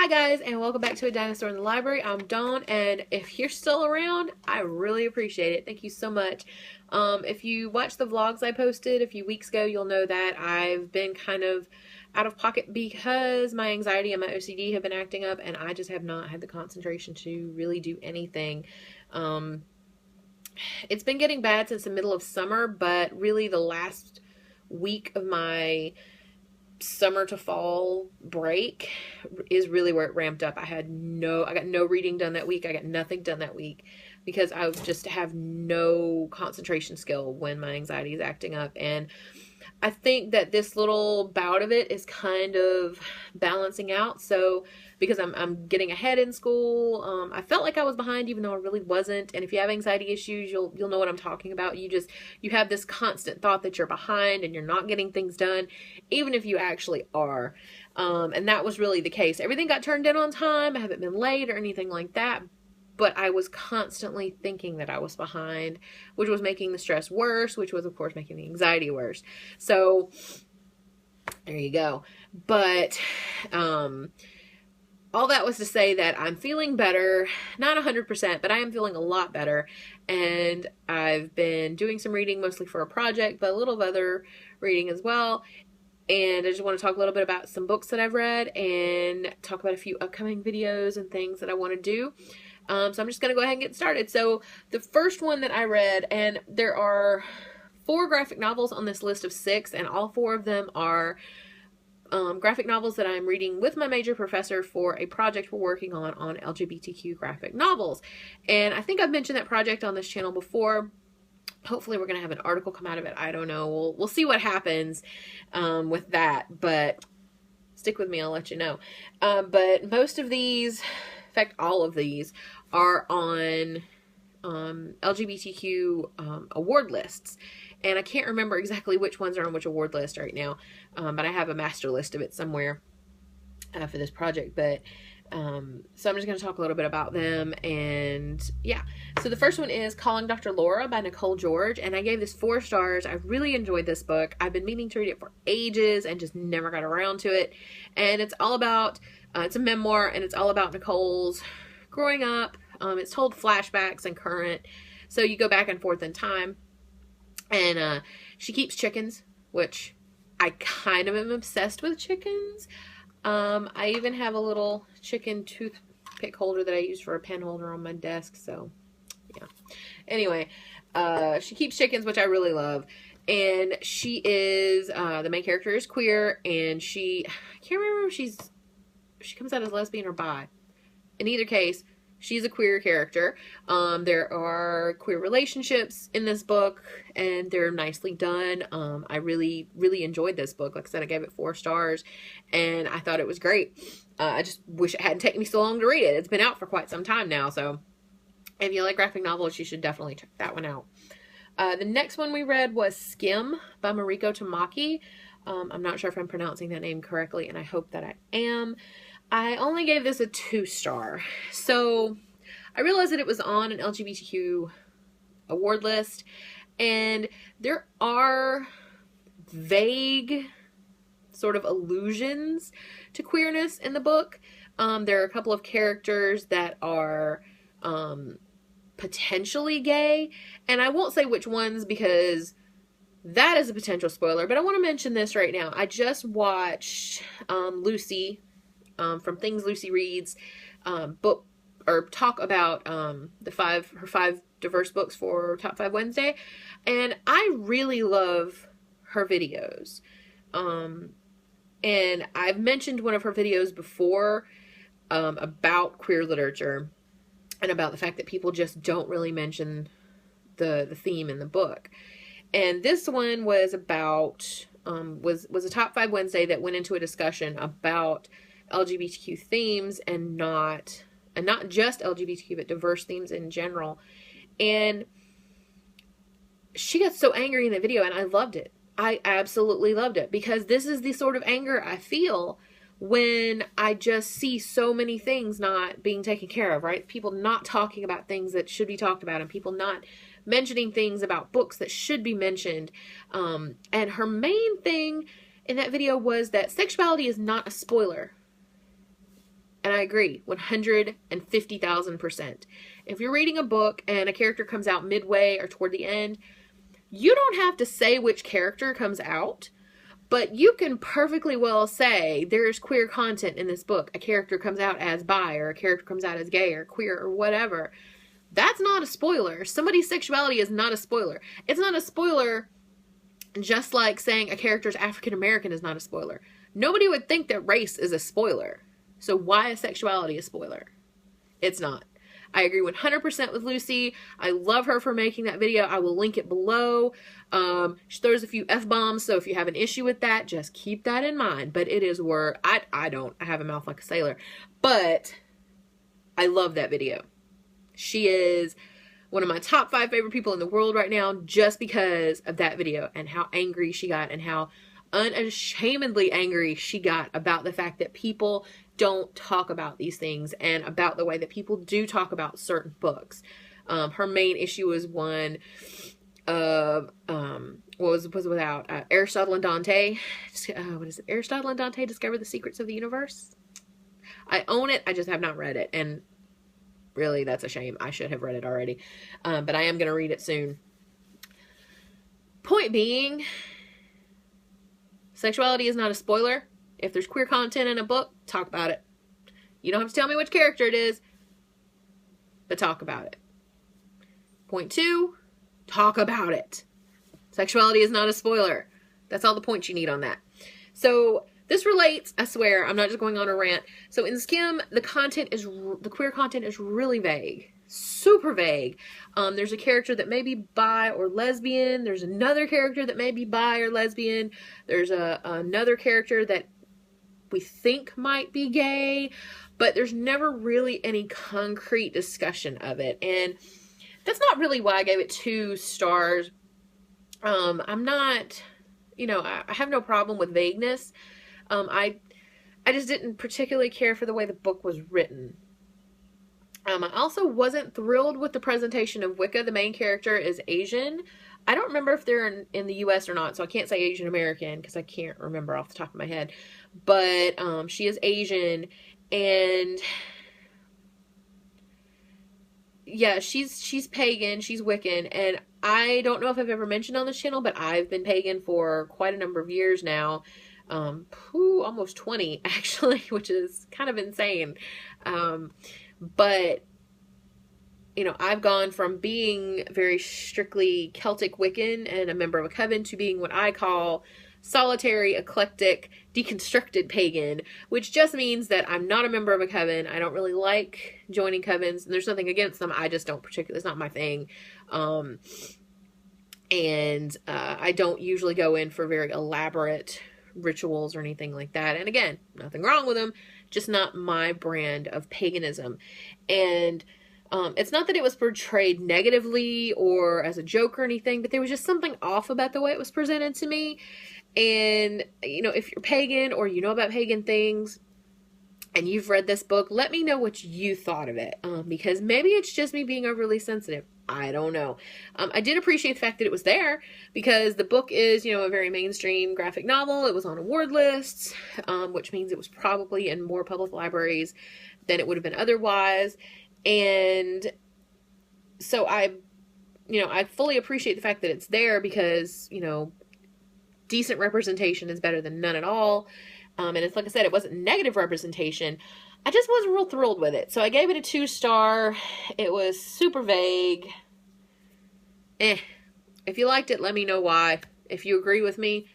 Hi guys, and welcome back to A Dinosaur in the Library. I'm Dawn, and if you're still around, I really appreciate it. Thank you so much. If you watched the vlogs I posted a few weeks ago, you'll know that I've been kind of out of pocket because my anxiety and my OCD have been acting up, and I just have not had the concentration to really do anything. It's been getting bad since the middle of summer, but really the last week of my summer to fall break is really where it ramped up. I got no reading done that week. I got nothing done that week because I just have no concentration skill when my anxiety is acting up. And I think that this little bout of it is kind of balancing out. So because I'm getting ahead in school, I felt like I was behind even though I really wasn't. And if you have anxiety issues, you'll know what I'm talking about. You have this constant thought that you're behind and you're not getting things done, even if you actually are. And that was really the case. Everything got turned in on time. I haven't been late or anything like that. But I was constantly thinking that I was behind, which was making the stress worse, which was, of course, making the anxiety worse. So, there you go. But, all that was to say that I'm feeling better, not 100%, but I am feeling a lot better. And I've been doing some reading, mostly for a project, but a little of other reading as well. And I just want to talk a little bit about some books that I've read and talk about a few upcoming videos and things that I want to do. So I'm just going to go ahead and get started. So the first one that I read, and there are 4 graphic novels on this list of 6, and all 4 of them are graphic novels that I'm reading with my major professor for a project we're working on LGBTQ graphic novels. And I think I've mentioned that project on this channel before. Hopefully we're going to have an article come out of it. I don't know. We'll see what happens with that, but stick with me. I'll let you know. But most of these, in fact, all of these are on LGBTQ award lists. And I can't remember exactly which ones are on which award list right now. But I have a master list of it somewhere for this project. But so I'm just going to talk a little bit about them. And yeah, so the first one is Calling Dr. Laura by Nicole George. And I gave this 4 stars. I really enjoyed this book. I've been meaning to read it for ages and just never got around to it. And it's all about, it's a memoir, and it's all about Nicole's growing up. It's told flashbacks and current. So you go back and forth in time. And she keeps chickens, which I kind of am obsessed with chickens. I even have a little chicken toothpick holder that I use for a pen holder on my desk. So, yeah. Anyway, she keeps chickens, which I really love. And she is, the main character is queer. And I can't remember if she comes out as lesbian or bi. In either case, she's a queer character. There are queer relationships in this book, and they're nicely done. I really, really enjoyed this book. Like I said, I gave it 4 stars, and I thought it was great. I just wish it hadn't taken me so long to read it. It's been out for quite some time now, so if you like graphic novels, you should definitely check that one out. The next one we read was Skim by Mariko Tamaki. I'm not sure if I'm pronouncing that name correctly, and I hope that I am. I only gave this a 2-star. So I realized that it was on an LGBTQ award list, and there are vague sort of allusions to queerness in the book. There are a couple of characters that are potentially gay, and I won't say which ones because that is a potential spoiler, but I want to mention this right now. I just watched Lucy from Things Lucy Reads book or talk about her 5 diverse books for Top 5 Wednesday, and I really love her videos. And I've mentioned one of her videos before about queer literature and about the fact that people just don't really mention the theme in the book. And this one was about was a Top 5 Wednesday that went into a discussion about LGBTQ themes and not just LGBTQ, but diverse themes in general. And she got so angry in the video, and I loved it. I absolutely loved it, because this is the sort of anger I feel when I just see so many things not being taken care of, right? People not talking about things that should be talked about, and people not mentioning things about books that should be mentioned. And her main thing in that video was that sexuality is not a spoiler. And I agree 150,000%. If you're reading a book and a character comes out midway or toward the end, you don't have to say which character comes out, but you can perfectly well say there's queer content in this book. A character comes out as bi, or a character comes out as gay or queer or whatever. That's not a spoiler. Somebody's sexuality is not a spoiler. It's not a spoiler just like saying a character's African American is not a spoiler. Nobody would think that race is a spoiler. So why is sexuality a spoiler? It's not. I agree 100% with Lucy. I love her for making that video. I will link it below. She throws a few F-bombs, so if you have an issue with that, just keep that in mind. But it is where I don't. I have a mouth like a sailor. But I love that video. She is one of my top 5 favorite people in the world right now just because of that video and how angry she got and how unashamedly angry she got about the fact that people don't talk about these things and about the way that people do talk about certain books. Her main issue was one of was without Aristotle and Dante. What is it? Aristotle and Dante discover the secrets of the universe. I own it. I just have not read it, and really, that's a shame. I should have read it already, but I am going to read it soon. Point being, sexuality is not a spoiler. If there's queer content in a book, talk about it. You don't have to tell me which character it is, but talk about it. Point 2, talk about it. Sexuality is not a spoiler. That's all the points you need on that. So this relates, I swear, I'm not just going on a rant. So in Skim, the queer content is really vague. Super vague. There's a character that may be bi or lesbian. There's another character that may be bi or lesbian. There's another character that we think might be gay, but there's never really any concrete discussion of it. And that's not really why I gave it 2 stars. I'm not, I have no problem with vagueness. I just didn't particularly care for the way the book was written. I also wasn't thrilled with the presentation of Wicca. The main character is Asian. I don't remember if they're in the U.S. or not, so I can't say Asian American because I can't remember off the top of my head. But she is Asian, and yeah, she's pagan, she's Wiccan, and I don't know if I've ever mentioned on this channel, but I've been pagan for quite a number of years now. Almost 20 actually, which is kind of insane. But I've gone from being very strictly Celtic Wiccan and a member of a coven to being what I call solitary, eclectic, deconstructed pagan, which just means that I'm not a member of a coven. I don't really like joining covens, and there's nothing against them. I just don't particularly, it's not my thing. I don't usually go in for very elaborate rituals or anything like that. And again, nothing wrong with them, just not my brand of paganism. And it's not that it was portrayed negatively or as a joke or anything, but there was just something off about the way it was presented to me. And, if you're pagan or you know about pagan things and you've read this book, let me know what you thought of it. Because maybe it's just me being overly sensitive. I don't know. I did appreciate the fact that it was there because the book is, a very mainstream graphic novel. It was on award lists, which means it was probably in more public libraries than it would have been otherwise. And so I fully appreciate the fact that it's there because, decent representation is better than none at all. And it's like I said, it wasn't negative representation. I just wasn't real thrilled with it. So I gave it a 2-star. It was super vague. If you liked it, let me know why. If you agree with me,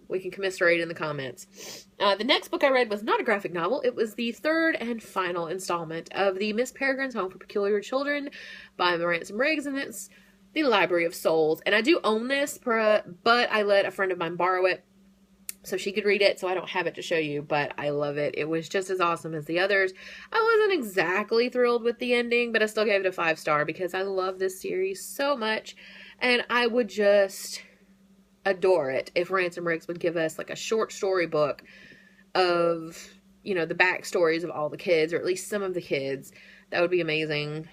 we can commiserate in the comments. The next book I read was not a graphic novel. It was the 3rd and final installment of the Miss Peregrine's Home for Peculiar Children by Ransom Riggs, and it's The Library of Souls. And I do own this, but I let a friend of mine borrow it so she could read it, so I don't have it to show you, but I love it. It was just as awesome as the others. I wasn't exactly thrilled with the ending, but I still gave it a 5-star because I love this series so much, and I would just adore it if Ransom Riggs would give us like a short story book of, the backstories of all the kids, or at least some of the kids. That would be amazing.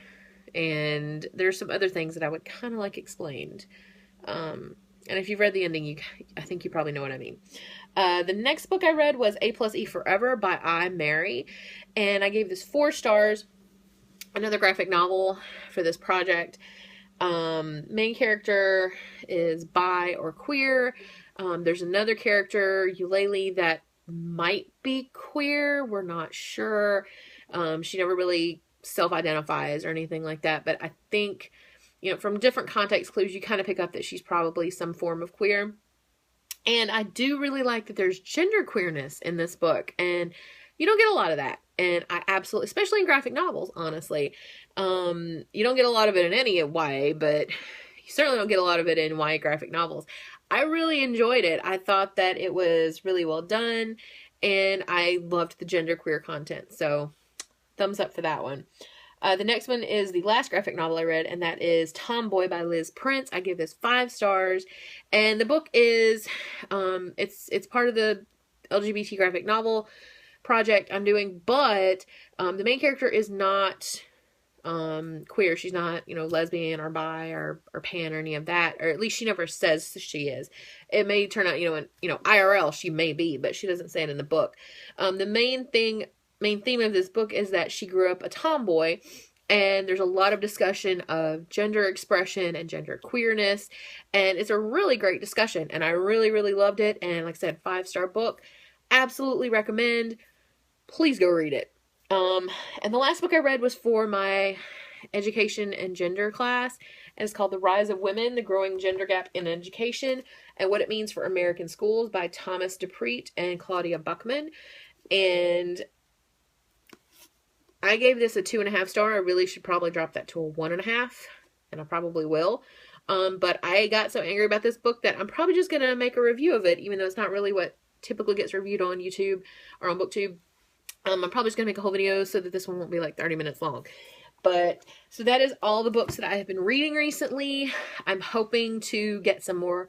And there's some other things that I would kind of like explained. And if you've read the ending, I think you probably know what I mean. The next book I read was A+E Forever by I, Mary, and I gave this 4 stars. Another graphic novel for this project. Main character is bi or queer. There's another character, Eulalie, that might be queer. We're not sure. She never really self-identifies or anything like that, but I think, you know, from different context clues, you kind of pick up that she's probably some form of queer. And I do really like that there's gender queerness in this book, and you don't get a lot of that. And I absolutely, especially in graphic novels, honestly, you don't get a lot of it in any YA, but you certainly don't get a lot of it in YA graphic novels. I really enjoyed it. I thought that it was really well done, and I loved the genderqueer content. So thumbs up for that one. The next one is the last graphic novel I read, and that is Tomboy by Liz Prince. I give this 5 stars, and the book is, it's part of the LGBT graphic novel project I'm doing, but the main character is not queer. She's not, you know, lesbian or bi or pan or any of that, or at least she never says she is. It may turn out, IRL she may be, but she doesn't say it in the book. The main theme of this book is that she grew up a tomboy, and there's a lot of discussion of gender expression and gender queerness, and it's a really great discussion, and I really, really loved it. And like I said, 5-star book. Absolutely recommend. Please go read it. And the last book I read was for my education and gender class, and it's called The Rise of Women, The Growing Gender Gap in Education and What It Means for American Schools by Thomas DePreet and Claudia Buckman. And I gave this a 2.5 star. I really should probably drop that to a 1.5, and I probably will. But I got so angry about this book that I'm probably just going to make a review of it, even though it's not really what typically gets reviewed on YouTube or on BookTube. I'm probably just going to make a whole video so that this one won't be like 30 minutes long. But, so that is all the books that I have been reading recently. I'm hoping to get some more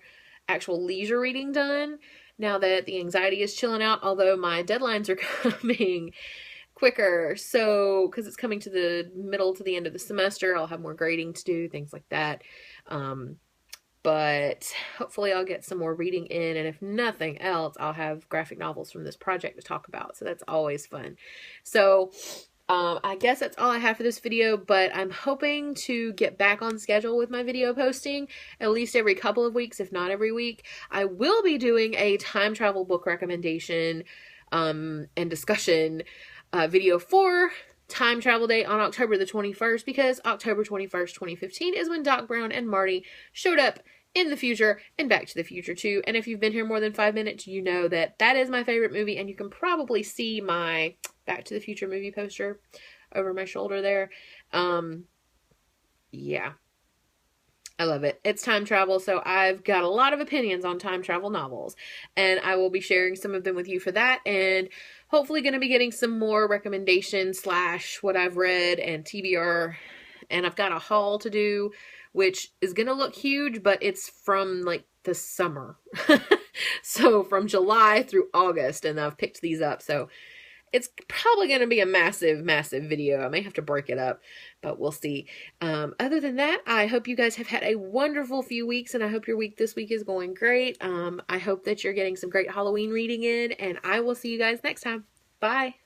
actual leisure reading done now that the anxiety is chilling out, although my deadlines are coming quicker. So, because it's coming to the middle to the end of the semester, I'll have more grading to do, things like that. But hopefully I'll get some more reading in, and if nothing else, I'll have graphic novels from this project to talk about, so that's always fun. So I guess that's all I have for this video, but I'm hoping to get back on schedule with my video posting at least every couple of weeks, if not every week. I will be doing a time travel book recommendation and discussion video for Time Travel Day on October the 21st, because October 21st, 2015 is when Doc Brown and Marty showed up in the future in Back to the Future 2. And if you've been here more than 5 minutes, you know that that is my favorite movie, and you can probably see my Back to the Future movie poster over my shoulder there. Yeah. I love it. It's time travel, so I've got a lot of opinions on time travel novels, and I will be sharing some of them with you for that, and hopefully going to be getting some more recommendations / what I've read and TBR, and I've got a haul to do, which is going to look huge, but it's from like the summer. So from July through August, and I've picked these up, so it's probably going to be a massive, massive video. I may have to break it up, but we'll see. Other than that, I hope you guys have had a wonderful few weeks, and I hope your week this week is going great. I hope that you're getting some great Halloween reading in, and I will see you guys next time. Bye.